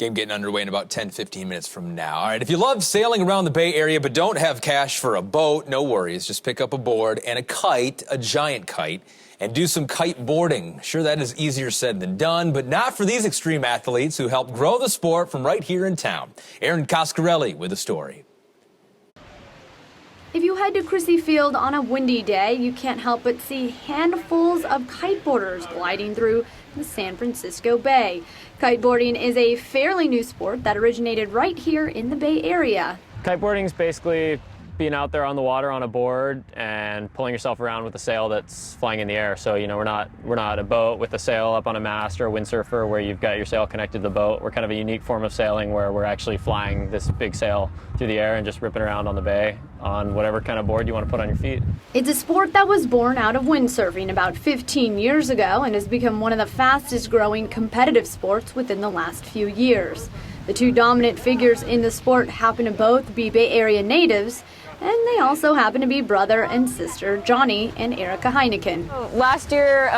Game getting underway in about 10-15 minutes from now. All right, if you love sailing around the Bay Area but don't have cash for a boat, no worries. Just pick up a board and a kite, a giant kite, and do some kiteboarding. Sure, that is easier said than done, but not for these extreme athletes who help grow the sport from right here in town. Aaron Coscarelli with a story. If you head to Crissy Field on a windy day, you can't help but see handfuls of kiteboarders gliding through the San Francisco Bay. Kiteboarding is a fairly new sport that originated right here in the Bay Area. Kiteboarding is basically being out there on the water on a board and pulling yourself around with a sail that's flying in the air. So, you know, we're not a boat with a sail up on a mast or a windsurfer where you've got your sail connected to the boat. We're kind of a unique form of sailing where we're actually flying this big sail through the air and just ripping around on the bay on whatever kind of board you want to put on your feet. It's a sport that was born out of windsurfing about 15 years ago and has become one of the fastest growing competitive sports within the last few years. The two dominant figures in the sport happen to both be Bay Area natives, and they also happen to be brother and sister Johnny and Erica Heinekens. Last year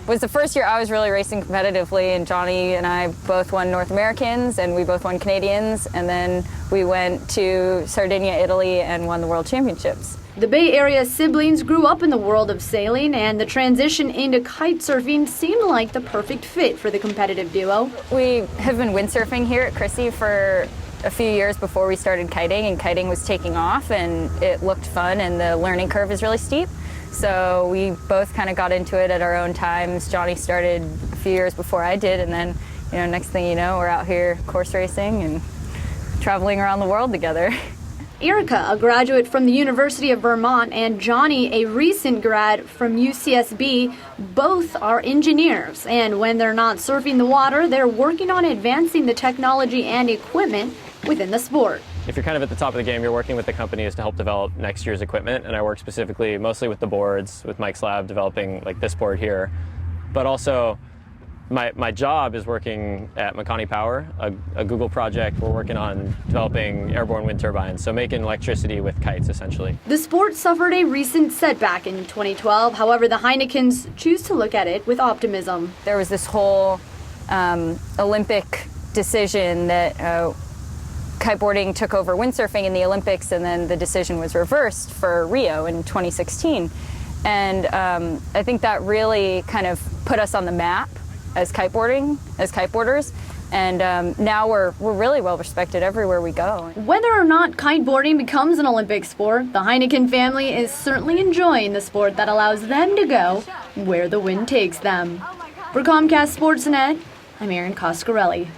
was the first year I was really racing competitively, and Johnny and I both won North Americans and we both won Canadians, and then we went to Sardinia, Italy and won the World Championships. The Bay Area siblings grew up in the world of sailing, and the transition into kite surfing seemed like the perfect fit for the competitive duo. We have been windsurfing here at Crissy for a few years before we started kiting, and kiting was taking off and it looked fun and the learning curve is really steep. So we both kind of got into it at our own times. Johnny started a few years before I did, and then, you know, next thing you know, we're out here course racing and traveling around the world together. Erica, a graduate from the University of Vermont, and Johnny, a recent grad from UCSB, both are engineers. And when they're not surfing the water, they're working on advancing the technology and equipment within the sport. If you're kind of at the top of the game, you're working with the companies to help develop next year's equipment, and I work specifically mostly with the boards, with Mike's lab developing like this board here. But also my job is working at Makani Power, a Google project. We're working on developing airborne wind turbines, so making electricity with kites, essentially. The sport suffered a recent setback in 2012. However, the Heinekens choose to look at it with optimism. There was this whole Olympic decision that kiteboarding took over windsurfing in the Olympics, and then the decision was reversed for Rio in 2016. And I think that really kind of put us on the map as kiteboarders, and now we're really well respected everywhere we go. Whether or not kiteboarding becomes an Olympic sport, the Heineken family is certainly enjoying the sport that allows them to go where the wind takes them. For Comcast Sportsnet, I'm Aaron Coscarelli.